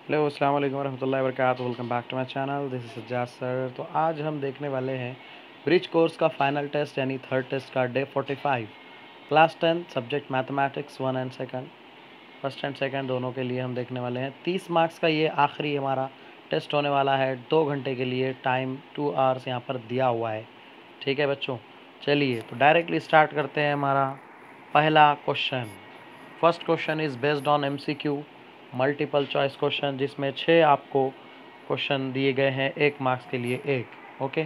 Hello अस्सलाम वालेकुम रहमतुल्लाहि व बरकातहू। Welcome back to my channel, this is Sajjad sir. तो आज हम देखने वाले हैं ब्रिज कोर्स का फाइनल टेस्ट यानी थर्ड टेस्ट का day 45, class 10 subject mathematics 1 and second, first and second दोनों के लिए हम देखने वाले हैं। 30 मार्क्स का ये आखिरी हमारा टेस्ट होने वाला है। 2 घंटे के लिए टाइम 2 आवर्स यहाँ पर दिया हुआ है। ठीक है बच्चों, चलिए तो डायरेक्टली स्टार्ट करते हैं। हमारा पहला question, first question is based on MCQ multiple choice question, जिसमें 6 आपको क्वेश्चन दिए गए हैं 1 मार्क्स के लिए 1। ओके,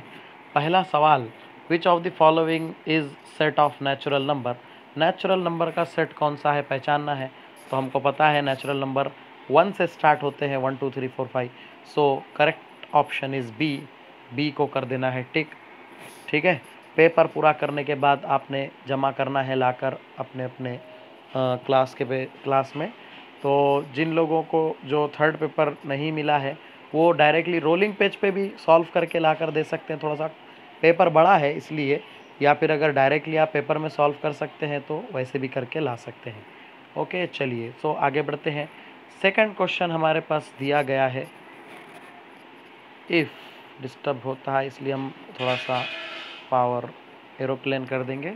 पहला सवाल, which of the following is set of natural number. Natural number का सेट कौन सा है पहचानना है। तो हमको पता है नेचुरल नंबर 1 से स्टार्ट होते हैं, 1 2 3 4 5। So correct option is B. B को कर देना है टिक। ठीक है, पेपर पूरा करने के बाद आपने जमा करना है लाकर अपने अपने क्लास में। तो जिन लोगों को जो थर्ड पेपर नहीं मिला है वो डायरेक्टली रोलिंग पेज पे भी सॉल्व करके ला कर दे सकते हैं। थोड़ा सा पेपर बड़ा है इसलिए, या फिर अगर डायरेक्टली आप पेपर में सॉल्व कर सकते हैं तो वैसे भी करके ला सकते हैं। ओके चलिए, सो आगे बढ़ते हैं। सेकंड क्वेश्चन हमारे पास दिया गया है। इफ़ डिस्टर्ब होता है इसलिए हम थोड़ा सा पावर एरोप्लेन कर देंगे।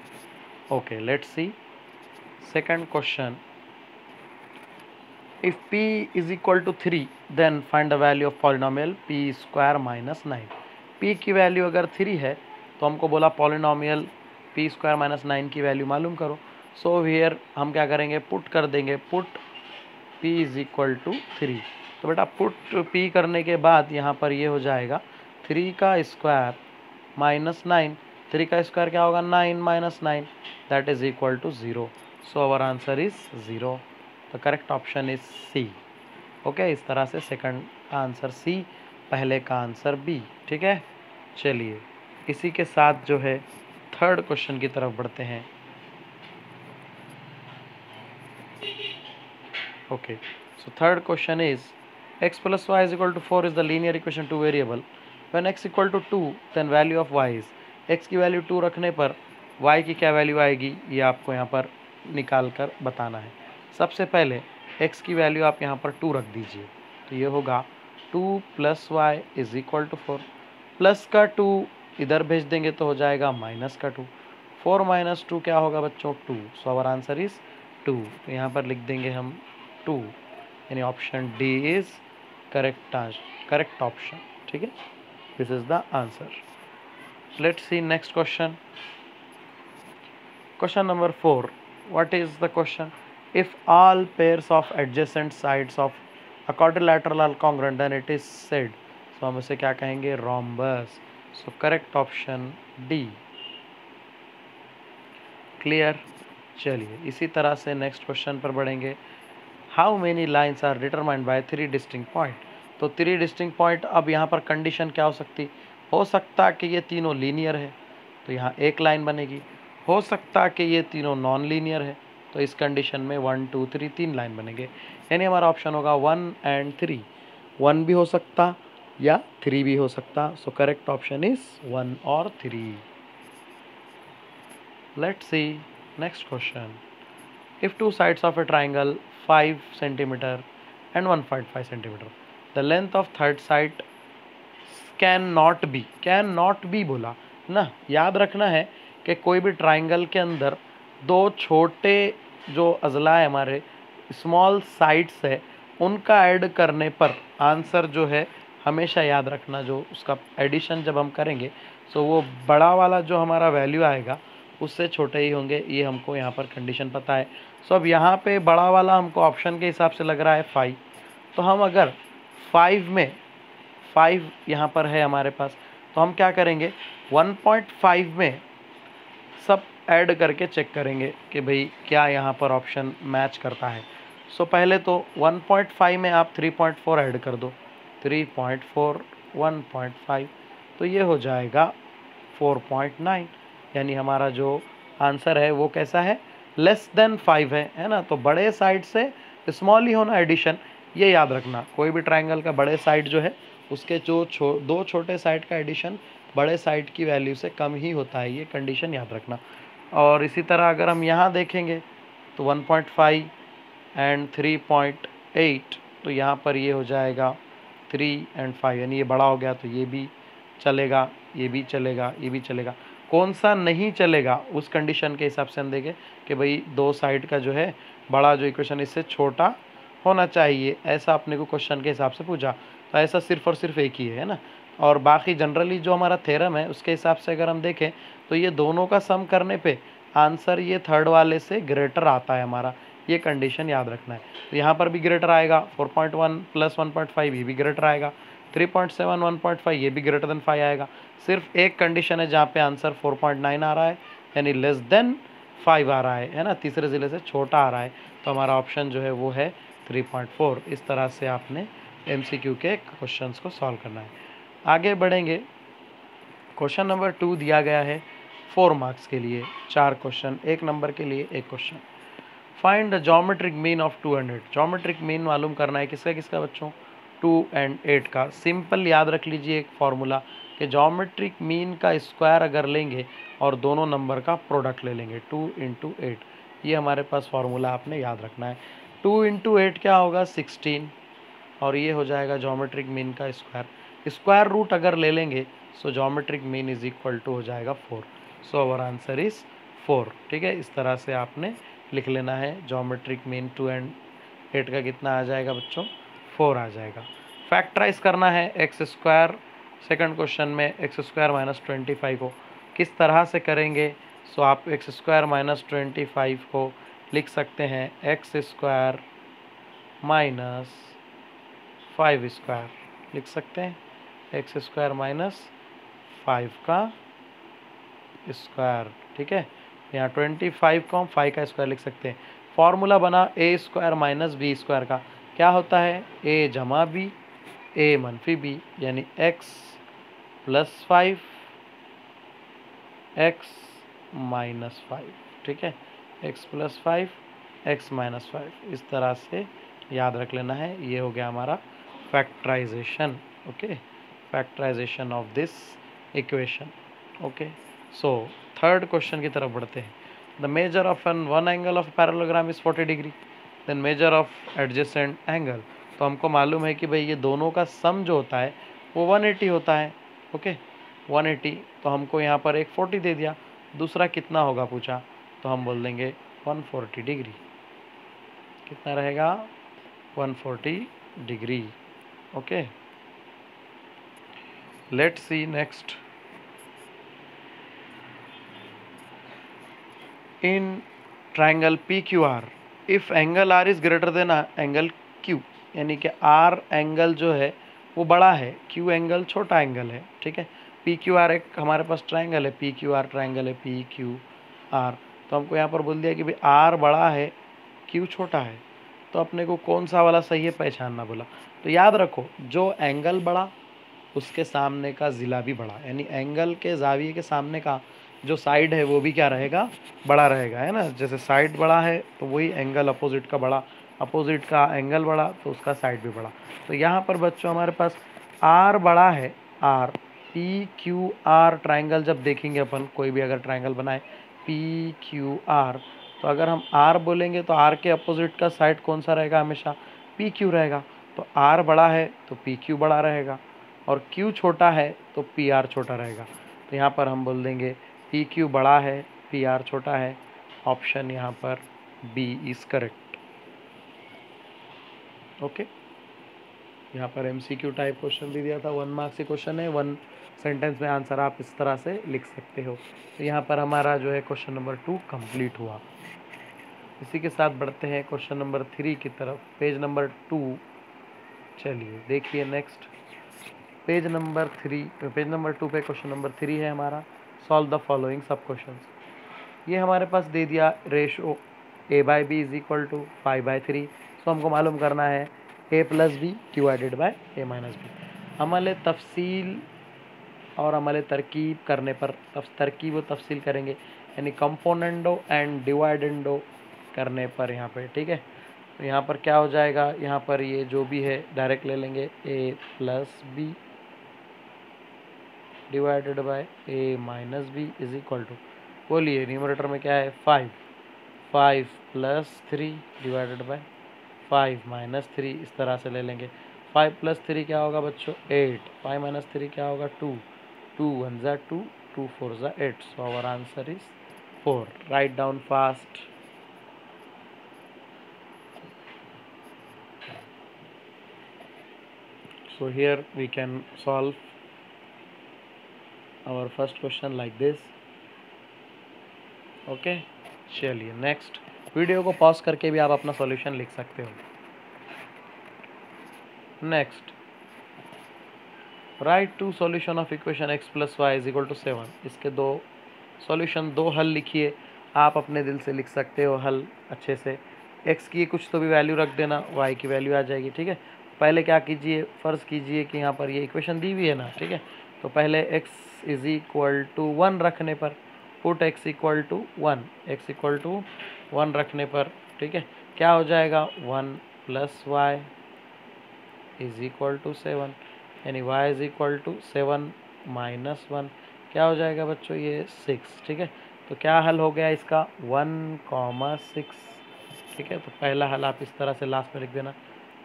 Okay let's see second question. If p is equal to 3 then find the value of polynomial p square minus 9। p की वैल्यू अगर 3 है तो हमको बोला पॉलिनोमियल p स्क्वायर माइनस 9 की वैल्यू मालूम करो। सो हियर हम क्या करेंगे, पुट कर देंगे, put p is equal to 3। तो बेटा पुट p करने के बाद यहाँ पर ये हो जाएगा 3 का स्क्वायर माइनस 9। 3 का स्क्वायर क्या होगा, 9 minus 9, that is equal to 0। So our answer is 0। The correct option is C. Okay, इस तरह से सेकंड आंसर सी, पहले का आंसर बी। ठीक है, चलिए इसी के साथ जो है थर्ड क्वेश्चन की तरफ बढ़ते हैं। Okay, so third question is x plus y is equal to 4 is the linear equation two variable. When x equal to 2 then value of y is। x की वैल्यू 2 रखने पर y की क्या value आएगी ये आपको यहाँ पर निकाल कर बताना है। सबसे पहले x की वैल्यू आप यहाँ पर 2 रख दीजिए, तो ये होगा 2 plus y is equal to 4। Plus का 2 इधर भेज देंगे तो हो जाएगा माइनस का 2। 4 माइनस 2 क्या होगा बच्चों, 2। So our answer is 2। तो यहाँ पर लिख देंगे हम 2, यानी option D is correct option. ठीक है, this is the answer. Let's see next question. Question number 4, what is the question. If all pairs of adjacent sides of a quadrilateral are congruent then it is said. So हम इसे क्या कहेंगे, rhombus. So correct option D. Clear, चलिए इसी तरह से next question पर बढ़ेंगे। How many lines are determined by 3 distinct point. तो 3 डिस्टिंक्ट पॉइंट, अब यहाँ पर कंडीशन क्या हो सकता कि ये तीनों लीनियर है तो यहाँ एक लाइन बनेगी। हो सकता कि ये तीनों नॉन लीनियर है तो इस कंडीशन में 1 2 3 3 लाइन बनेंगे, यानी हमारा ऑप्शन होगा 1 एंड 3। 1 भी हो सकता या 3 भी हो सकता। सो करेक्ट ऑप्शन इज 1 और 3। Let's see next question. If two sides of a triangle 5 centimeter and 1.5 centimeter, the length of third side can not be बोला ना। याद रखना है कि कोई भी ट्राइंगल के अंदर दो छोटे जो अजला है हमारे स्मॉल साइड्स है उनका ऐड करने पर आंसर जो है हमेशा याद रखना, जो उसका एडिशन जब हम करेंगे तो वो बड़ा वाला जो हमारा वैल्यू आएगा उससे छोटे ही होंगे। ये हमको यहाँ पर कंडीशन पता है। सो अब यहाँ पे बड़ा वाला हमको ऑप्शन के हिसाब से लग रहा है 5। तो हम अगर 5 यहाँ पर है हमारे पास, तो हम क्या करेंगे 1.5 में सब ऐड करके चेक करेंगे कि भाई क्या यहाँ पर ऑप्शन मैच करता है। सो पहले तो 1.5 में आप 3.4 ऐड कर दो, 3.4 1.5 तो ये हो जाएगा 4.9, यानी हमारा जो आंसर है वो कैसा है, लेस देन 5 है ना। तो बड़े साइड से स्मॉल ही होना एडिशन, ये याद रखना। कोई भी ट्राइंगल का बड़े साइड जो है उसके जो दो छोटे साइड का एडिशन बड़े साइड की वैल्यू से कम ही होता है, ये कंडीशन याद रखना। और इसी तरह अगर हम यहाँ देखेंगे तो 1.5 एंड 3.8 तो यहाँ पर ये हो जाएगा 3 और 5, यानी ये बड़ा हो गया तो ये भी चलेगा, ये भी चलेगा, ये भी चलेगा। कौन सा नहीं चलेगा उस कंडीशन के हिसाब से हम देखें कि भाई दो साइड का जो है बड़ा जो इक्वेशन इससे छोटा होना चाहिए, ऐसा अपने को क्वेश्चन के हिसाब से पूछा। तो ऐसा सिर्फ और सिर्फ एक ही है ना। और बाकी जनरली जो हमारा थ्योरम है उसके हिसाब से अगर हम देखें तो ये दोनों का सम करने पे आंसर ये थर्ड वाले से ग्रेटर आता है हमारा, ये कंडीशन याद रखना है। तो यहाँ पर भी ग्रेटर आएगा, 4.1 प्लस 1.5 ये भी ग्रेटर आएगा, 3.7 1.5 ये भी ग्रेटर देन 5 आएगा। सिर्फ एक कंडीशन है जहाँ पे आंसर 4.9 आ रहा है, यानी लेस देन 5 आ रहा है ना, तीसरे ज़िले से छोटा आ रहा है। तो हमारा ऑप्शन जो है वो है 3.4। इस तरह से आपने MCQ के क्वेश्चंस को सॉल्व करना है। आगे बढ़ेंगे, क्वेश्चन नंबर 2 दिया गया है 4 मार्क्स के लिए, 4 क्वेश्चन, 1 नंबर के लिए 1 question. Find the geometric mean of 2 and 8। Geometric mean मालूम करना है किसका किसका बच्चों, 2 और 8 का। सिंपल याद रख लीजिए एक फॉर्मूला कि ज्योमेट्रिक मीन का स्क्वायर अगर लेंगे और दोनों नंबर का प्रोडक्ट ले लेंगे, 2 × 8, ये हमारे पास फॉर्मूला आपने याद रखना है। 2 × 8 क्या होगा, 16, और ये हो जाएगा ज्योमेट्रिक मीन का स्क्वायर। स्क्वायर रूट अगर ले लेंगे so geometric mean is equal to हो जाएगा 4। So our answer is 4। ठीक है, इस तरह से आपने लिख लेना है। ज्योमेट्रिक मीन 2 और 8 का कितना आ जाएगा बच्चों, 4 आ जाएगा। फैक्टराइज करना है एक्स स्क्वायर, सेकंड क्वेश्चन में एक्स स्क्वायर माइनस 25 को किस तरह से करेंगे। सो आप एक्स स्क्वायर माइनस 25 को लिख सकते हैं एक्स स्क्वायर माइनस 5 स्क्वायर, लिख सकते हैं एक्स स्क्वायर माइनस 5 का स्क्वायर। ठीक है, यहाँ 25 को हम 5 का स्क्वायर लिख सकते हैं। फॉर्मूला बना ए स्क्वायर माइनस बी स्क्वायर का, क्या होता है ए जमा बी, ए मनफी बी, यानी एक्स प्लस 5 एक्स माइनस 5। ठीक है, एक्स प्लस 5 एक्स माइनस 5, इस तरह से याद रख लेना है। ये हो गया हमारा factorization. Okay, factorization of this equation. Okay, so third question की तरफ बढ़ते हैं। The measure of an one angle of parallelogram is 40 degree, then measure of adjacent angle. तो हमको मालूम है कि भाई ये दोनों का सम जो होता है वो 180 होता है। ओके, 180, तो हमको यहाँ पर एक 40 दे दिया। दूसरा कितना होगा पूछा, तो हम बोल देंगे 140 डिग्री। कितना रहेगा, 140 degree. Okay, let's see next. In triangle PQR, if angle R is greater than angle Q, यानी कि R एंगल जो है वो बड़ा है, Q एंगल छोटा एंगल है। ठीक है, PQR एक हमारे पास ट्राइंगल है, PQR ट्राइंगल है PQR। तो हमको यहाँ पर बोल दिया कि भाई R बड़ा है Q छोटा है, तो अपने को कौन सा वाला सही है पहचानना बोला। तो याद रखो जो एंगल बड़ा उसके सामने का ज़िला भी बड़ा, यानी एंगल के जाविये के सामने का जो साइड है वो भी क्या रहेगा, बड़ा रहेगा, है ना। जैसे साइड बड़ा है तो वही एंगल अपोजिट का बड़ा, अपोजिट का एंगल बड़ा तो उसका साइड भी बड़ा। तो यहाँ पर बच्चों हमारे पास R बड़ा है, R PQR ट्राइंगल जब देखेंगे अपन, कोई भी अगर ट्राइंगल बनाए PQR, तो अगर हम R बोलेंगे तो R के अपोजिट का साइड कौन सा रहेगा, हमेशा PQ रहेगा। तो R बड़ा है तो PQ बड़ा रहेगा, और Q छोटा है तो PR छोटा रहेगा। तो यहाँ पर हम बोल देंगे PQ बड़ा है PR छोटा है। ऑप्शन यहाँ पर B इज करेक्ट। ओके, यहाँ पर MCQ टाइप क्वेश्चन भी दिया था, 1 मार्क्स की क्वेश्चन है, 1 सेंटेंस में आंसर आप इस तरह से लिख सकते हो। तो यहाँ पर हमारा जो है क्वेश्चन नंबर 2 कंप्लीट हुआ। इसी के साथ बढ़ते हैं क्वेश्चन नंबर 3 की तरफ, पेज नंबर 2। चलिए देखिए नेक्स्ट, पेज नंबर 2 पे क्वेश्चन नंबर 3 है हमारा। Solve the following sub questions. ये हमारे पास दे दिया ratio A/B is equal to 5/3। So हमको मालूम करना है A + B divided by A - B। अमल तफसील और अमल तरकीब करने पर, तरकीब व तफसील करेंगे, यानी कंपोनेंडो एंड डिवाइडेंडो करने पर यहाँ पे। ठीक है, तो यहाँ पर क्या हो जाएगा, यहाँ पर ये जो भी है डायरेक्ट ले लेंगे A + B divided by A - B is equal to, बोलिए न्यूमरेटर में क्या है 5 + 3 डिवाइडेड बाय 5 माइनस 3 इस तरह से ले लेंगे। 5 प्लस 3 क्या होगा बच्चों 8, 5 माइनस 3 क्या होगा 2, 2 1 ज़ा 2, 2 4 ज़ा 8, so our answer is 4. Right down fast. So here we can solve our first question like this. Okay, चलिए नेक्स्ट, वीडियो को पॉज करके भी आप अपना सॉल्यूशन लिख सकते हो। Next, write two solution of equation x plus y is equal to 7। इसके दो सॉल्यूशन, दो हल लिखिए। आप अपने दिल से लिख सकते हो हल अच्छे से। x की कुछ तो भी वैल्यू रख देना, y की वैल्यू आ जाएगी। ठीक है, पहले क्या कीजिए, फ़र्ज़ कीजिए कि यहाँ पर ये इक्वेशन दी हुई है ना। ठीक है, तो पहले x इज़ इक्वल टू 1 रखने पर, put x equal to 1, x equal to 1 रखने पर, ठीक है, क्या हो जाएगा 1 plus y is equal to 7, यानी y is equal to 7 minus 1, क्या हो जाएगा बच्चों ये 6। ठीक है, तो क्या हल हो गया इसका 1,6। ठीक है, तो पहला हल आप इस तरह से लास्ट में लिख देना,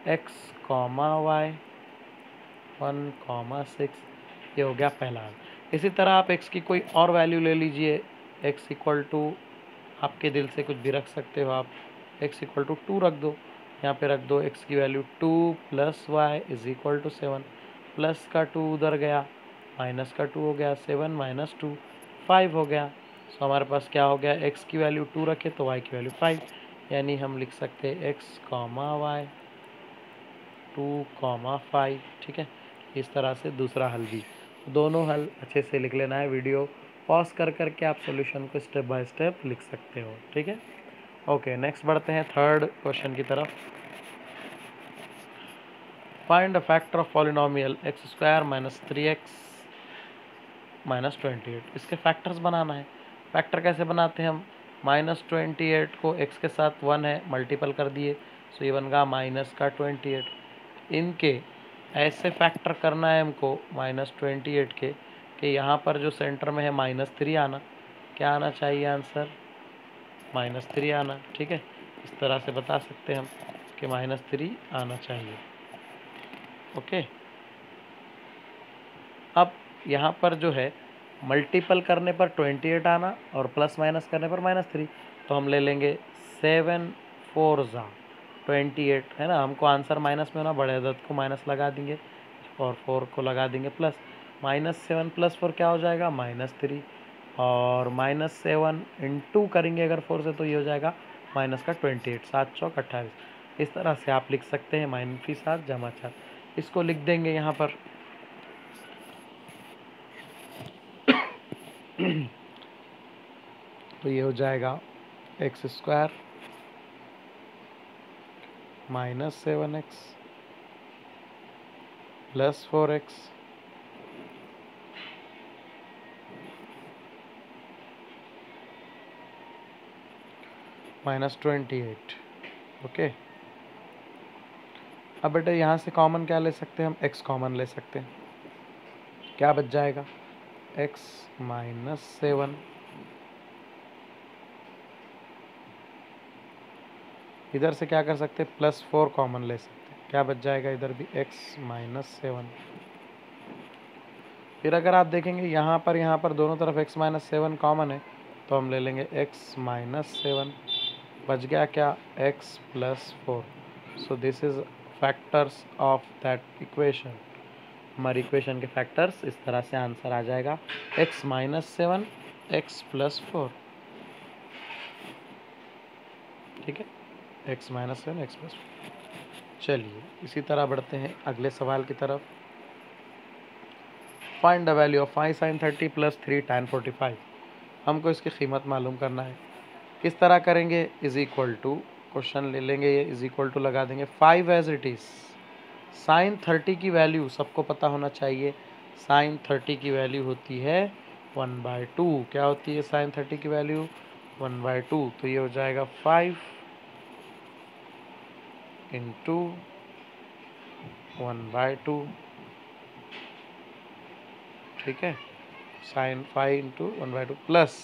x, y 1,6, ये हो गया पहला हल। इसी तरह आप x की कोई और वैल्यू ले लीजिए, x इक्वल टू, आपके दिल से कुछ भी रख सकते हो आप, x इक्वल टू 2 रख दो, यहाँ पे रख दो x की value 2 plus y is equal to 7, plus का 2 उधर गया, माइनस का 2 हो गया, 7 माइनस 2 5 हो गया। सो हमारे पास क्या हो गया, x की वैल्यू 2 रखे तो y की वैल्यू 5, यानी हम लिख सकते हैं x, y 2,5। ठीक है, इस तरह से दूसरा हल भी, दोनों हल अच्छे से लिख लेना है। वीडियो पॉज कर करके आप सॉल्यूशन को स्टेप बाय स्टेप लिख सकते हो। ठीक है, ओके, नेक्स्ट बढ़ते हैं थर्ड क्वेश्चन की तरफ। Find the factor of polynomial x square minus 3x minus 28। इसके फैक्टर्स बनाना है। फैक्टर कैसे बनाते हैं हम, माइनस 28 को x के साथ 1 है मल्टीपल कर दिए, सो ये बन गया माइनस का 28। इनके ऐसे फैक्टर करना है हमको माइनस 28 के, कि यहाँ पर जो सेंटर में है -3 आना, क्या आना चाहिए आंसर, -3 आना। ठीक है, इस तरह से बता सकते हैं हम कि -3 आना चाहिए। ओके, अब यहाँ पर जो है मल्टीपल करने पर 28 आना और प्लस माइनस करने पर -3, तो हम ले लेंगे 7 4 ज़ा 28 है ना। हमको आंसर माइनस में होना, बड़े अदद को माइनस लगा देंगे और 4 को लगा देंगे प्लस, -7 + 4 क्या हो जाएगा -3, और -7 इंटू करेंगे अगर 4 से तो ये हो जाएगा माइनस का 28, 7 चौक 28। इस तरह से आप लिख सकते हैं -7 जमा 4। इसको लिख देंगे यहाँ पर तो ये हो जाएगा x square minus 7x plus 4x minus 28। Okay, अब बेटा यहाँ से कॉमन क्या ले सकते हैं हम, x कॉमन ले सकते हैं, क्या बच जाएगा x माइनस 7, इधर से क्या कर सकते हैं +4 कॉमन ले सकते हैं, क्या बच जाएगा इधर भी x माइनस 7। फिर अगर आप देखेंगे यहाँ पर दोनों तरफ x माइनस 7 कॉमन है, तो हम ले लेंगे x माइनस 7, बच गया क्या x plus 4। So this is factors of that equation. हमारी इक्वेशन के फैक्टर्स इस तरह से आंसर आ जाएगा x माइनस 7 x प्लस 4। ठीक है, x माइनस 7 x प्लस 4। चलिए इसी तरह बढ़ते हैं अगले सवाल की तरफ। Find the value of 5 sin 30 plus 3 tan 45। हमको इसकी कीमत मालूम करना है। किस तरह करेंगे, इज इक्वल टू, क्वेश्चन ले लेंगे, ये इज इक्वल टू लगा देंगे 5 एज इट इज़। साइन 30 की वैल्यू सबको पता होना चाहिए, साइन 30 की वैल्यू होती है 1/2। क्या होती है साइन 30 की वैल्यू 1/2, तो ये हो जाएगा 5 इंटू 1/2। ठीक है, sine 5 into 1/2 plus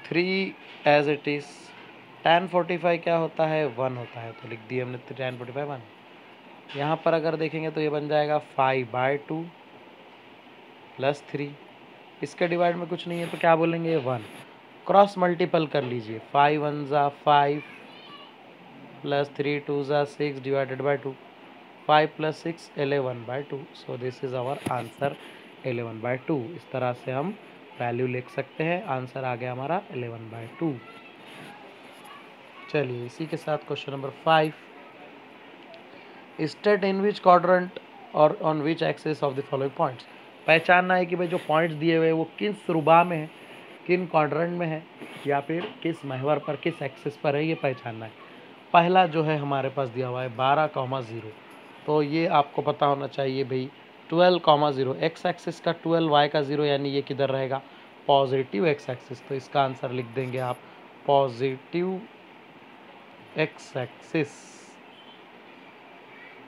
3 as it is tan 45 क्या होता है, 1 होता है, तो लिख दिए हमने tan 45 1। यहाँ पर अगर देखेंगे तो ये बन जाएगा 5/2 प्लस 3, इसके डिवाइड में कुछ नहीं है तो क्या बोलेंगे 1। क्रॉस मल्टीपल कर लीजिए, 5 1 ज़ा 5 प्लस 3 2 ज़ा 6 divided by 2, 5 plus 6 11/2। So this is our answer 11/2। इस तरह से हम वैल्यू लिख सकते हैं, आंसर आ गया हमारा 11/2। चलिए इसी के साथ question number 5, state in which quadrant और on which axis of the following points. पहचानना है कि भाई जो पॉइंट्स दिए हुए वो किस रुबा में है, किन क्वाड्रेंट में है, या फिर किस महवर पर, किस एक्सिस पर है, ये पहचानना है। पहला जो है हमारे पास दिया हुआ है 12,0, तो ये आपको पता होना चाहिए भाई 12,0, एक्स एक्सिस का 12, वाई का 0, यानी ये किधर रहेगा, पॉजिटिव एक्स एक्सिस। तो इसका आंसर लिख देंगे आप पॉजिटिव एक्स एक्सिस,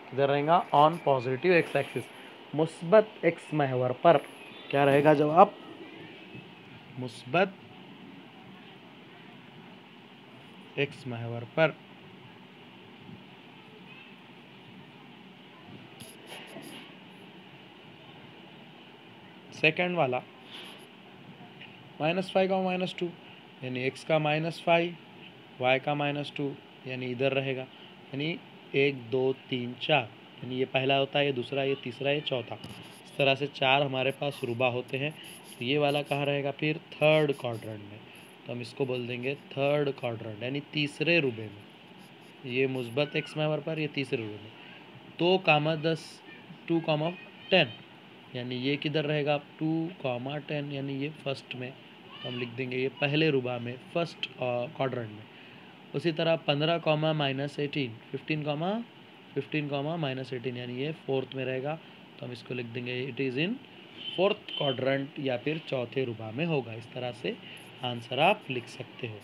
किधर रहेगा, ऑन पॉजिटिव एक्स एक्सिस, मुस्बत एक्स महवर पर। क्या रहेगा जवाब, मुस्बत एक्स महवर पर। सेकंड वाला -5 का -2, यानी x का -5, y का -2, यानी इधर रहेगा, यानी 1 2 3 4, यानी ये पहला होता है, ये दूसरा, ये तीसरा, ये चौथा। इस तरह से 4 हमारे पास रुबा होते हैं। तो ये वाला कहाँ रहेगा फिर, थर्ड क्वाड्रेंट में। तो हम इसको बोल देंगे थर्ड क्वाड्रेंट, यानी तीसरे रुबे में। ये मुस्बत एक्स महवर पर, ये तीसरे रुबे में। 2, 10, यानी ये किधर रहेगा, 2, 10, यानी ये फर्स्ट में। तो हम लिख देंगे ये पहले रुबा में, फर्स्ट क्वाड्रेंट में। उसी तरह 15, -18, 15, -18, यानी ये फोर्थ में रहेगा। तो हम इसको लिख देंगे it is in fourth quadrant, या फिर चौथे रुबा में होगा। इस तरह से आंसर आप लिख सकते हो।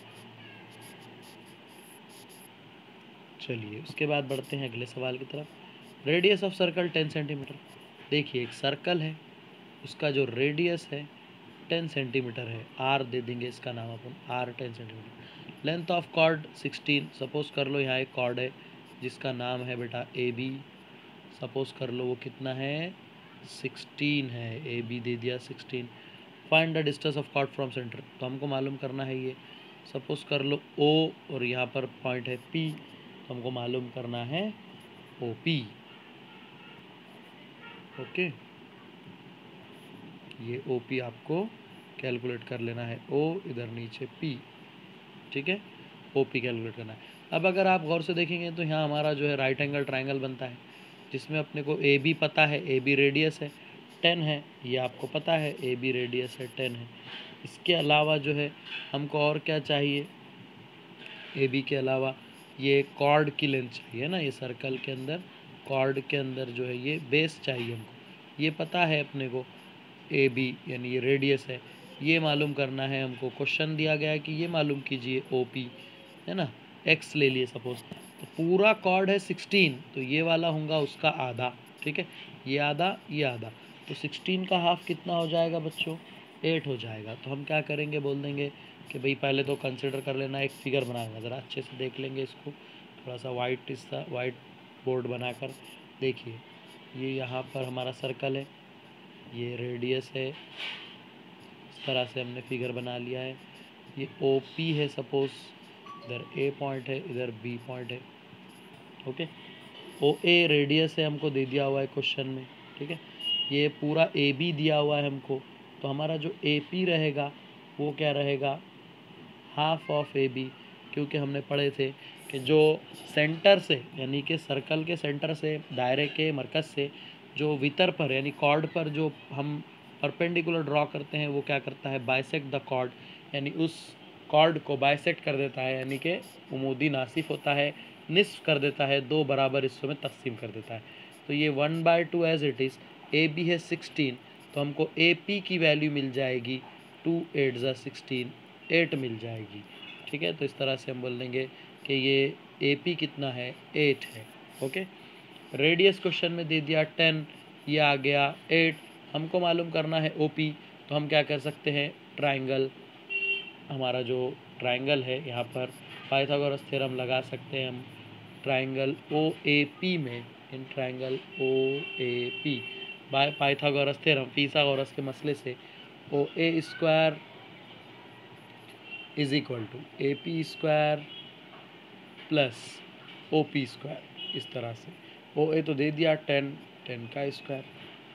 चलिए उसके बाद बढ़ते हैं अगले सवाल की तरफ। Radius of circle 10 centimetre. देखिए एक सर्कल है, उसका जो रेडियस है 10 सेंटीमीटर है, आर दे देंगे इसका नाम अपन, R 10 centimetre. Length of chord 16, suppose कर लो यहाँ एक कॉर्ड है जिसका नाम है बेटा ए बी, सपोज कर लो वो कितना है, 16 है, ए बी दे दिया 16। Find the distance of chord from centre, तो हमको मालूम करना है ये, सपोज कर लो ओ और यहाँ पर पॉइंट है पी, तो हमको मालूम करना है ओ पी। ओके, ये ओ पी आपको कैलकुलेट कर लेना है, ओ इधर नीचे पी, ठीक है, ओ पी कैलकुलेट करना है। अब अगर आप गौर से देखेंगे तो यहाँ हमारा जो है राइट एंगल ट्राइंगल बनता है, जिसमें अपने को ए बी पता है, ए बी रेडियस है 10 है, ये आपको पता है ए बी रेडियस है 10 है। इसके अलावा जो है हमको और क्या चाहिए, ए बी के अलावा ये कॉर्ड की लेंथ चाहिए ना, ये सर्कल के अंदर, कॉर्ड के अंदर जो है ये बेस चाहिए हमको, ये पता है अपने को ए बी, यानी ये रेडियस है, ये मालूम करना है हमको। क्वेश्चन दिया गया है कि ये मालूम कीजिए ओ पी, है ना, एक्स ले लिए सपोज, तो पूरा कॉर्ड है 16, तो ये वाला होगा उसका आधा, ठीक है, ये आधा, ये आधा, तो 16 का हाफ कितना हो जाएगा बच्चों, 8 हो जाएगा। तो हम क्या करेंगे, बोल देंगे कि भाई पहले तो कंसिडर कर लेना, एक फिगर बना लेना, ज़रा अच्छे से देख लेंगे इसको, थोड़ा सा वाइट बोर्ड बनाकर। देखिए ये यहाँ पर हमारा सर्कल है, ये रेडियस है, इस तरह से हमने फिगर बना लिया है। ये ओ पी है, सपोज इधर ए पॉइंट है, इधर बी पॉइंट है, ओके। ओ ए रेडियस है, हमको दे दिया हुआ है क्वेश्चन में, ठीक है। ये पूरा ए बी दिया हुआ है हमको, तो हमारा जो ए पी रहेगा वो क्या रहेगा, हाफ ऑफ ए बी, क्योंकि हमने पढ़े थे कि जो सेंटर से, यानी कि सर्कल के सेंटर से, दायरे के मरकज़ से जो वितर पर यानी कॉर्ड पर जो हम परपेंडिकुलर ड्रॉ करते हैं, वो क्या करता है, बाइसेक्ट द कॉर्ड, यानी उस कॉर्ड को बाइसेक्ट कर देता है, यानी कि उमूदी नासिफ होता है, निस्फ कर देता है, 2 बराबर हिस्सों में तकसीम कर देता है। तो ये 1/2 as it is, A B है 16, तो हमको ए पी की वैल्यू मिल जाएगी 2 8 ज़ा 16, 8 मिल जाएगी, ठीक है। तो इस तरह से हम बोल देंगे कि ये ए पी कितना है, 8 है, ओके। रेडियस क्वेश्चन में दे दिया 10, ये आ गया 8, हमको मालूम करना है ओ पी, तो हम क्या कर सकते हैं, ट्राइंगल, हमारा जो ट्राइंगल है यहाँ पर पाइथागोरस थ्योरम लगा सकते हैं हम ट्राइंगल ओ ए पी में, in triangle O A P by Pythagoras theorem, Pythagoras के मसले से O A square is equal to A P square plus O P square. इस तरह से ओ ए तो दे दिया 10, 10 का स्क्वायर,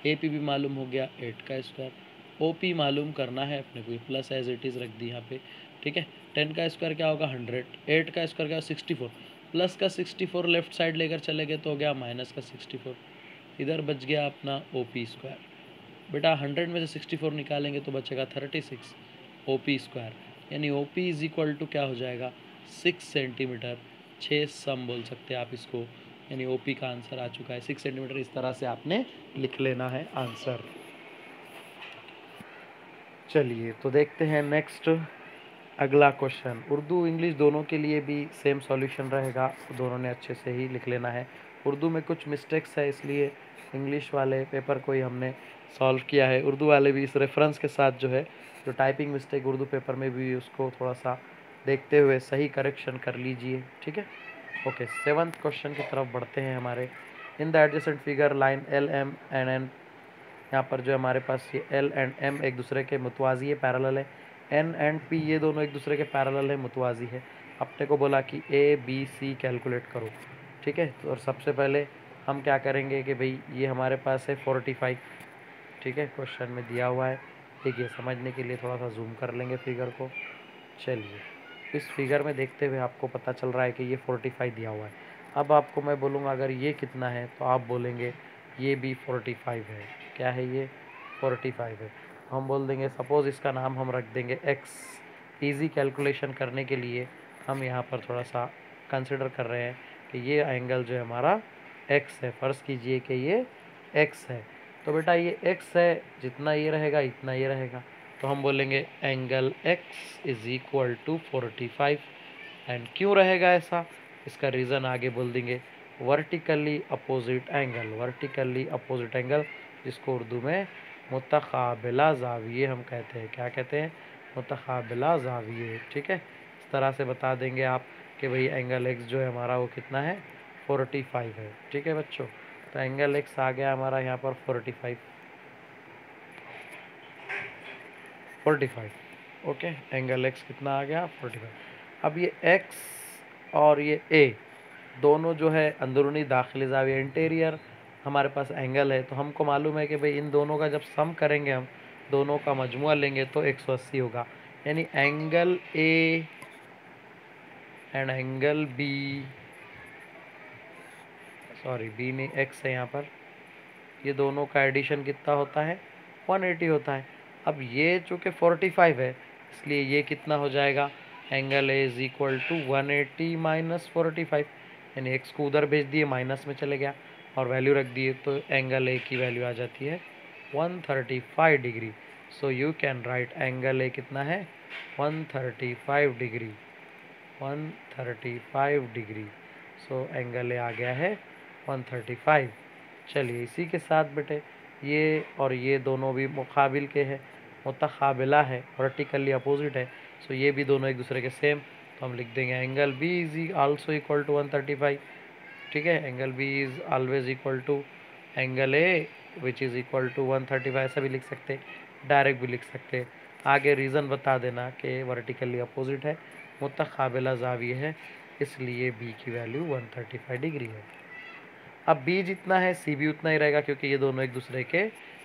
ए पी भी मालूम हो गया 8 का स्क्वायर, ओ पी मालूम करना है अपने को, प्लस एज इट इज़ रख दी यहाँ पे, ठीक है। 10 का स्क्वायर क्या होगा 100, 8 का स्क्वायर क्या 64, प्लस का 64 लेफ्ट साइड लेकर चले गए तो हो गया माइनस का 64, इधर बच गया अपना ओ पी स्क्वायर। बेटा 100 में से 64 निकालेंगे तो बचेगा 36 ओ पी स्क्वायर, यानी O P is equal to क्या हो जाएगा 6 सेंटीमीटर, 6 सम बोल सकते हैं आप इसको, यानी ओ पी का आंसर आ चुका है 6 सेंटीमीटर। इस तरह से आपने लिख लेना है आंसर। चलिए तो देखते हैं नेक्स्ट अगला क्वेश्चन। उर्दू इंग्लिश दोनों के लिए भी सेम सॉल्यूशन रहेगा, दोनों ने अच्छे से ही लिख लेना है। उर्दू में कुछ मिस्टेक्स है इसलिए इंग्लिश वाले पेपर को ही हमने सॉल्व किया है, उर्दू वाले भी इस रेफरेंस के साथ जो है जो टाइपिंग मिस्टेक उर्दू पेपर में भी उसको थोड़ा सा देखते हुए सही करेक्शन कर लीजिए, ठीक है। ओके, 7th क्वेश्चन की तरफ बढ़ते हैं हमारे। In the adjacent figure line L M and N, यहाँ पर जो हमारे पास ये एल एंड एम एक दूसरे के मुतवाजी है, पैरेलल है, एन एंड पी ये दोनों एक दूसरे के पैरेलल है, मुतवाजी है। अपने को बोला कि ए बी सी कैलकुलेट करो, ठीक है। तो और सबसे पहले हम क्या करेंगे कि भाई ये हमारे पास है 45, ठीक है, क्वेश्चन में दिया हुआ है। ठीक है, समझने के लिए थोड़ा सा जूम कर लेंगे फिगर को। चलिए, इस फिगर में देखते हुए आपको पता चल रहा है कि ये 45 दिया हुआ है। अब आपको मैं बोलूँगा अगर ये कितना है तो आप बोलेंगे ये भी 45 है। क्या है ये 45 है। हम बोल देंगे सपोज़ इसका नाम हम रख देंगे एक्स। ईज़ी कैलकुलेशन करने के लिए हम यहाँ पर थोड़ा सा कंसिडर कर रहे हैं कि ये एंगल जो है हमारा एक्स है। फ़र्ज़ कीजिए कि ये एक्स है, तो बेटा ये एक्स है, जितना ये रहेगा इतना ये रहेगा, तो हम बोलेंगे angle x is equal to 45। And क्यों रहेगा ऐसा, इसका रीज़न आगे बोल देंगे। Vertically opposite angle, vertically opposite angle जिसको उर्दू में मुतकाबिला ज़ाविये हम कहते हैं। क्या कहते हैं, मुतकाबिला ज़ाविये, ठीक है। इस तरह से बता देंगे आप कि भाई एंगल एक्स जो है हमारा वो कितना है 45 है, ठीक है बच्चों। तो एंगल एक्स आ गया हमारा यहाँ पर 45, ओके। एंगल एक्स कितना आ गया 45। अब ये एक्स और ये ए दोनों जो है अंदरूनी दाखिली ज़ाविया इंटीरियर हमारे पास एंगल है, तो हमको मालूम है कि भाई इन दोनों का जब सम करेंगे हम दोनों का मजमुआ लेंगे तो 180 होगा। यानी angle A and angle B, sorry B नहीं एक्स है यहाँ पर, ये दोनों का एडिशन कितना होता है 180 होता है। अब ये चूँकि 45 है इसलिए ये कितना हो जाएगा, angle A is equal to 180 minus 45, यानी एक्स को उधर भेज दिए माइनस में चले गया और वैल्यू रख दिए तो एंगल ए की वैल्यू आ जाती है 135 degree. So you can write angle A कितना है 135 degree, 135 degree. So angle A आ गया है 135। चलिए इसी के साथ बेटे ये और ये दोनों भी मुकाबिल के हैं, मुतकाबिला है, वर्टिकली अपोजिट है। सो ये भी दोनों एक दूसरे के सेम, तो हम लिख देंगे angle B is also equal to 135, ठीक है। Angle B is always equal to angle A which is equal to 135, ऐसा भी लिख सकते, डायरेक्ट भी लिख सकते। आगे रीज़न बता देना कि वर्टिकली अपोजिट है, मुतकाबिला ज़ाविये है, इसलिए बी की वैल्यू 135 डिग्री है। अब बी जितना है सी भी उतना ही रहेगा क्योंकि ये दोनों एक दूसरे के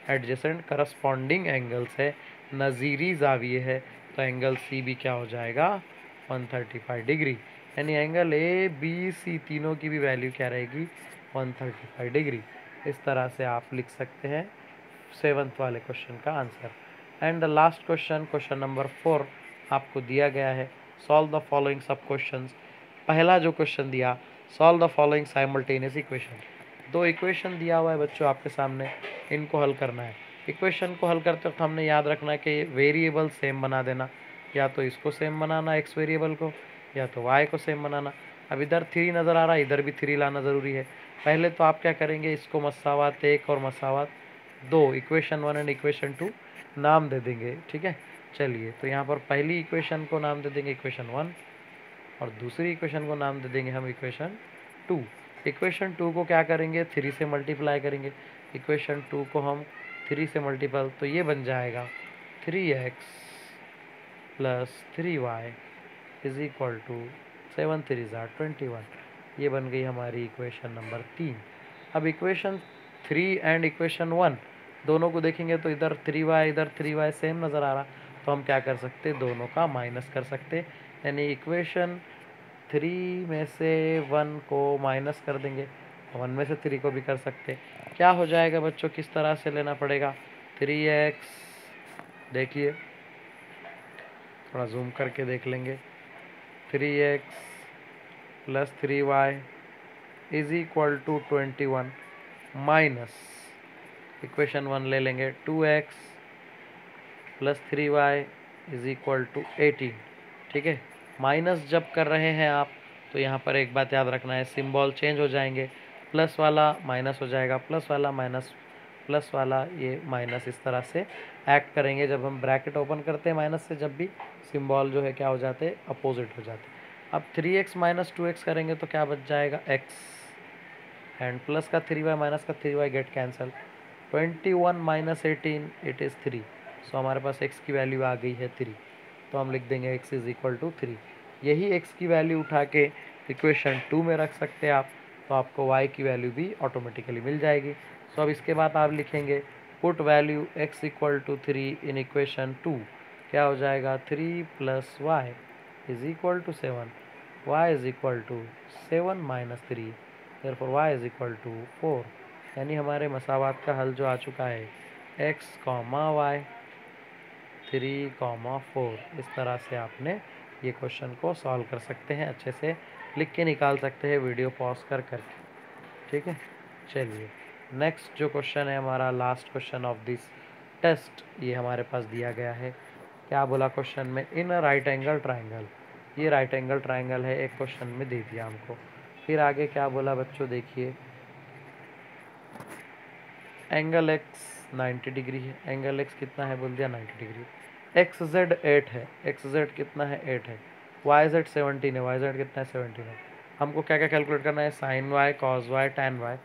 एडजेसेंट करस्पॉन्डिंग एंगल्स है, नज़ीरी ज़ाविये है, तो एंगल सी भी क्या हो जाएगा 135 डिग्री। यानी एंगल ए बी सी तीनों की भी वैल्यू क्या रहेगी 135 डिग्री। इस तरह से आप लिख सकते हैं 7th वाले क्वेश्चन का answer. And the last question, question number 4 आपको दिया गया है, solve the following sub questions. पहला जो क्वेश्चन दिया, solve the following simultaneous equation. दो इक्वेशन दिया हुआ है बच्चों आपके सामने, इनको हल करना है। इक्वेशन को हल करते वक्त हमने याद रखना है कि वेरिएबल सेम बना देना, या तो इसको सेम बनाना एक्स वेरिएबल को, या तो वाई को सेम बनाना। अब इधर 3 नज़र आ रहा है, इधर भी 3 लाना ज़रूरी है। पहले तो आप क्या करेंगे, इसको मसावात 1 और मसावात 2, इक्वेशन 1 एंड इक्वेशन 2 नाम दे देंगे, ठीक है। चलिए तो यहाँ पर पहली इक्वेशन को नाम दे देंगे इक्वेशन 1 और दूसरी इक्वेशन को नाम दे देंगे हम इक्वेशन 2। इक्वेशन 2 को क्या करेंगे, 3 से मल्टीप्लाई करेंगे। इक्वेशन 2 को हम 3 से मल्टीपल, तो ये बन जाएगा 3x plus 3y is equal to 7 3 ज़ा 21। ये बन गई हमारी इक्वेशन नंबर 3। अब इक्वेशन 3 एंड इक्वेशन 1 दोनों को देखेंगे तो इधर 3y इधर 3y सेम नज़र आ रहा, तो हम क्या कर सकते, दोनों का माइनस कर सकते, यानी इक्वेशन 3 में से 1 को माइनस कर देंगे, 1 में से 3 को भी कर सकते। क्या हो जाएगा बच्चों, किस तरह से लेना पड़ेगा, 3x, देखिए थोड़ा जूम करके देख लेंगे, 3x plus 3y is equal to 21 minus equation 1 ले लेंगे 2x plus 3y is equal to 18। ठीक है, माइनस जब कर रहे हैं आप तो यहाँ पर एक बात याद रखना है, सिंबल चेंज हो जाएंगे, प्लस वाला माइनस हो जाएगा, प्लस वाला माइनस, प्लस वाला ये माइनस, इस तरह से एक्ट करेंगे। जब हम ब्रैकेट ओपन करते हैं माइनस से, जब भी सिंबल जो है क्या हो जाते हैं, अपोजिट हो जाते हैं। अब 3x माइनस 2x करेंगे तो क्या बच जाएगा, x एंड प्लस का 3y माइनस का 3y get cancel, 21 minus 18 it is 3। सो हमारे पास x की वैल्यू आ गई है 3, तो हम लिख देंगे x इज़ इक्वल टू 3। यही x की वैल्यू उठा के इक्वेशन 2 में रख सकते हैं आप, तो आपको y की वैल्यू भी ऑटोमेटिकली मिल जाएगी। सो अब इसके बाद आप लिखेंगे put value x equal to 3 in equation 2, क्या हो जाएगा, 3 plus y is equal to 7, y is equal to 7 minus 3, therefore y is equal to 4। यानी हमारे मसावात का हल जो आ चुका है x, y 3, 4। इस तरह से आपने ये क्वेश्चन को सॉल्व कर सकते हैं, अच्छे से लिख के निकाल सकते हैं वीडियो पॉज कर करके। ठीक है, चलिए नेक्स्ट जो क्वेश्चन है हमारा, last question of this test, ये हमारे पास दिया गया है। क्या बोला क्वेश्चन में, इन अ राइट एंगल ट्राइंगल, ये राइट एंगल ट्राइंगल है, एक क्वेश्चन में दे दिया हमको। फिर आगे क्या बोला बच्चों, देखिए एंगल x 90 डिग्री है, एंगल x कितना है, बोल दिया 90 डिग्री, एक्स जेड 8 है, एक्स जेड कितना है 8 है, वाई जेड 17 है, वाई जेड कितना है 17 है। हमको क्या क्या कैलकुलेट करना है, sine y cos y tan y,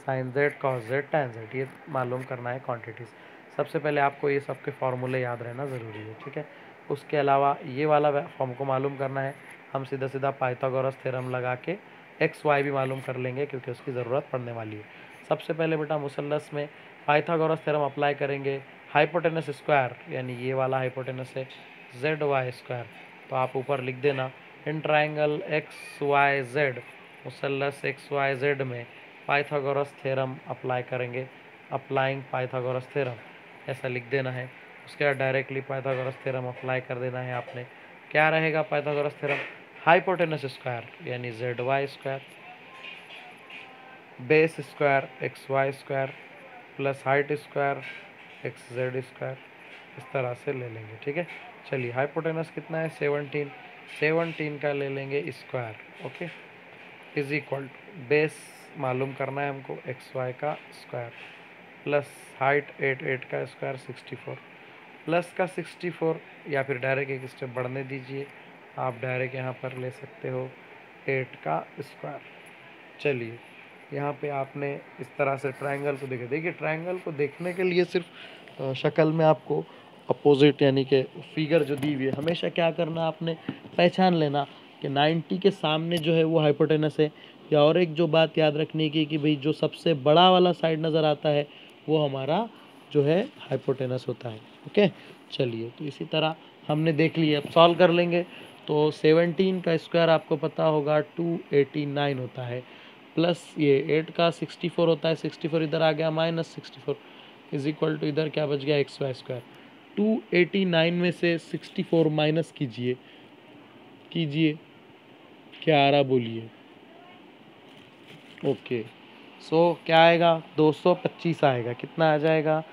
sine z cos z tan z, ये मालूम करना है क्वांटिटीज़। सबसे पहले आपको ये सब के फॉर्मूले याद रहना ज़रूरी है। ठीक है, उसके अलावा ये वाला फॉर्म को मालूम करना है, हम सीधा सीधा पाइथागोरस थ्योरम लगा के एक्स वाई भी मालूम कर लेंगे, क्योंकि उसकी ज़रूरत पड़ने वाली है। सबसे पहले बेटा मुसल्लस में पाइथागोरस थ्योरम अप्लाई करेंगे, हाइपोटेनस स्क्वायर, यानी ये वाला हाइपोटेनस है जेड वाई स्क्वायर, तो आप ऊपर लिख देना in triangle X Y Z, मुसल्लस एक्स वाई जेड में पाइथागोरस थ्योरम अप्लाई करेंगे, अप्लाइंग पाइथागोरस थ्योरम, ऐसा लिख देना है। उसके बाद डायरेक्टली पाइथागोरस थ्योरम अप्लाई कर देना है आपने। क्या रहेगा पाइथागोरस थ्योरम, हाइपोटेनस स्क्वायर यानी z y square, base square x y square plus height square x z square, इस तरह से ले लेंगे। ठीक है, चलिए हाइपोटेनस कितना है 17, 17 का ले लेंगे square, okay, is equal to base मालूम करना है हमको एक्स वाई का स्क्वायर, प्लस हाइट 8 का स्क्वायर 64, प्लस का 64, या फिर डायरेक्ट एक स्टेप बढ़ने दीजिए, आप डायरेक्ट यहाँ पर ले सकते हो 8 का स्क्वायर। चलिए यहाँ पे आपने इस तरह से ट्रायंगल को देखिए ट्रायंगल को देखने के लिए सिर्फ शक्ल में आपको अपोजिट यानी कि फिगर जो दी हुई है, हमेशा क्या करना, आपने पहचान लेना कि 90 के सामने जो है वो हाइपोटेनस है। या और एक जो बात याद रखने की कि भाई जो सबसे बड़ा वाला साइड नज़र आता है वो हमारा जो है हाइपोटेनस होता है। ओके, चलिए तो इसी तरह हमने देख लिया, अब सॉल्व कर लेंगे। तो 17 का स्क्वायर आपको पता होगा 289 होता है, प्लस ये 8 का 64 होता है, 64 इधर आ गया माइनस 64 इज इक्वल टू इधर क्या बच गया एक्स वाई स्क्वायर। 289 में से 64 माइनस कीजिए, क्या आ रहा बोलिए। ओके, सो क्या आएगा 225 आएगा, कितना आ जाएगा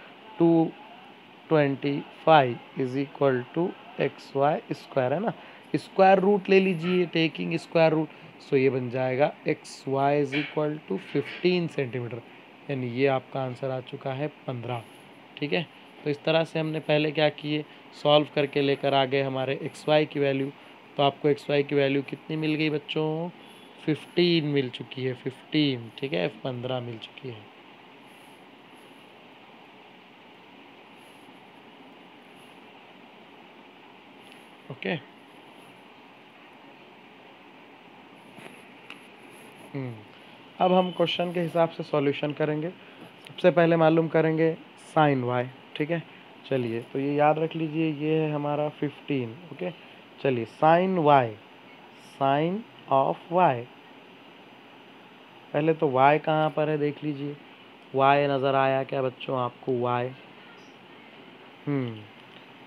225 is equal to x y square, है ना, स्क्वायर रूट ले लीजिए, टेकिंग स्क्वायर रूट, सो ये बन जाएगा x y is equal to 15 centimetre, यानी ये आपका आंसर आ चुका है 15। ठीक है, तो इस तरह से हमने पहले क्या किए, सॉल्व करके लेकर आ गए हमारे एक्स वाई की वैल्यू, तो आपको एक्स वाई की वैल्यू कितनी मिल गई बच्चों? 15 मिल चुकी है, 15, ठीक है, 15 मिल चुकी है। ओके। अब हम क्वेश्चन के हिसाब से सॉल्यूशन करेंगे। सबसे पहले मालूम करेंगे साइन वाई, ठीक है। चलिए, तो ये याद रख लीजिए, ये है हमारा 15। ओके, चलिए sine y, sine of y. पहले तो y कहाँ पर है देख लीजिए, y नज़र आया क्या बच्चों आपको? y,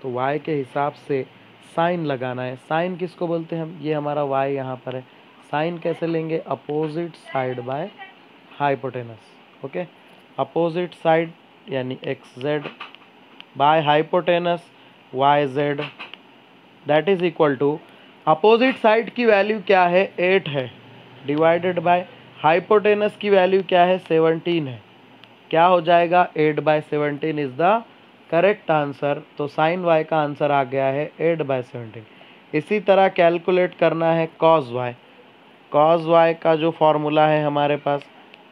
तो y के हिसाब से साइन लगाना है। साइन किसको बोलते हैं हम? ये हमारा y यहाँ पर है। साइन कैसे लेंगे? Opposite side by hypotenuse. Okay, opposite side यानी X Z by hypotenuse Y Z, that is equal to opposite side की वैल्यू क्या है? 8 है, डिवाइडेड बाय हाइपोटेनस की वैल्यू क्या है? 17 है। क्या हो जाएगा? 8/17 इज द करेक्ट आंसर। तो साइन वाई का आंसर आ गया है 8/17। इसी तरह कैलकुलेट करना है कॉस वाई। कॉस वाई का जो फॉर्मूला है हमारे पास,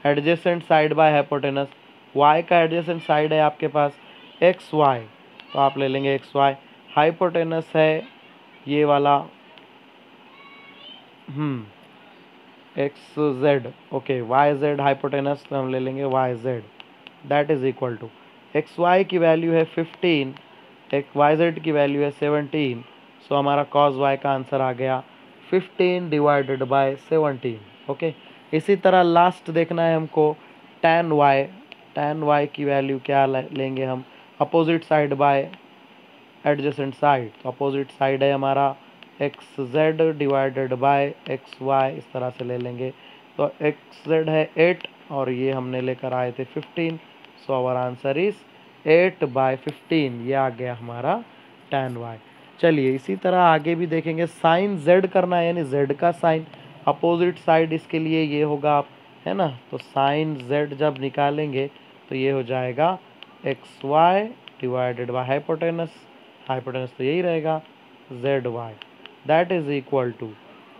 adjacent side by hypotenuse. Y का एडजेसेंट साइड है आपके पास एक्स वाई, तो आप ले लेंगे एक्स वाई। हाइपोटेनस है ये वाला x z, okay, y z hypotenuse, तो हम ले लेंगे y Z, that is equal to x y की वैल्यू है 15, एक वाई जेड की वैल्यू है 17। सो हमारा कॉस वाई का आंसर आ गया 15 डिवाइडेड बाय 17। ओके, इसी तरह लास्ट देखना है हमको tan वाई। tan वाई की वैल्यू क्या लेंगे हम? Opposite side by adjacent side. तो अपोजिट साइड है हमारा x z divided by x y, इस तरह से ले लेंगे। तो एक्स जेड है 8 और ये हमने लेकर आए थे 15। So our answer is 8/15। ये आ गया हमारा tan वाई। चलिए, इसी तरह आगे भी देखेंगे। साइन जेड करना है, यानी जेड का साइन अपोजिट साइड, इसके लिए ये होगा आप, है ना। तो साइन जेड जब निकालेंगे तो ये हो जाएगा x Y divided by hypotenuse, hypotenuse तो यही रहेगा z y, that is equal to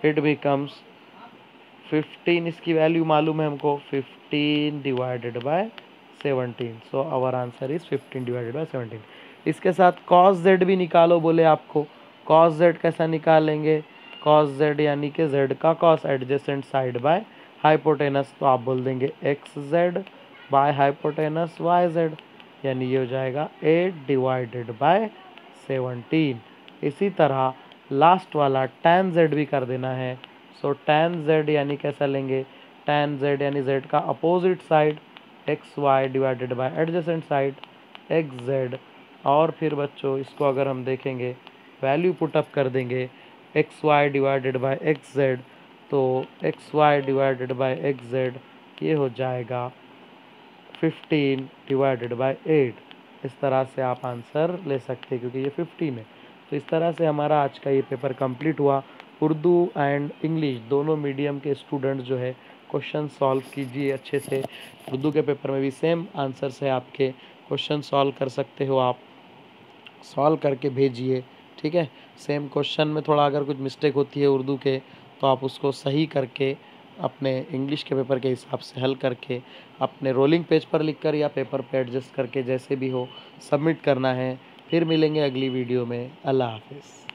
it becomes 15। इसकी वैल्यू मालूम है हमको, 15 divided by 17। So our answer is 15 divided by 17। इसके साथ कॉस जेड भी निकालो बोले आपको। कॉस जेड कैसा निकालेंगे? कॉस जेड यानी कि जेड का cos adjacent side by hypotenuse, तो आप बोल देंगे x Z by hypotenuse Y z, यानी ये हो जाएगा 8 डिवाइडेड बाय 17। इसी तरह लास्ट वाला tan z भी कर देना है। सो tan z यानी कैसा लेंगे? tan z यानी z का opposite side x Y divided by adjacent side x z. और फिर बच्चों इसको अगर हम देखेंगे, वैल्यू पुटअप कर देंगे X Y divided by X Z, तो X Y divided by X Z ये हो जाएगा 15 डिवाइडेड बाय 8। इस तरह से आप आंसर ले सकते हैं क्योंकि ये 15 है। तो इस तरह से हमारा आज का ये पेपर कंप्लीट हुआ। उर्दू एंड इंग्लिश दोनों मीडियम के स्टूडेंट जो है क्वेश्चन सॉल्व कीजिए अच्छे से। उर्दू के पेपर में भी सेम आंसर्स है आपके, क्वेश्चन सॉल्व कर सकते हो आप, सॉल्व करके भेजिए, ठीक है। सेम क्वेश्चन में थोड़ा अगर कुछ मिस्टेक होती है उर्दू के, तो आप उसको सही करके अपने इंग्लिश के पेपर के हिसाब से हल करके अपने रोलिंग पेज पर लिखकर या पेपर पे एडजस्ट करके जैसे भी हो सबमिट करना है। फिर मिलेंगे अगली वीडियो में। अल्लाह हाफिज़।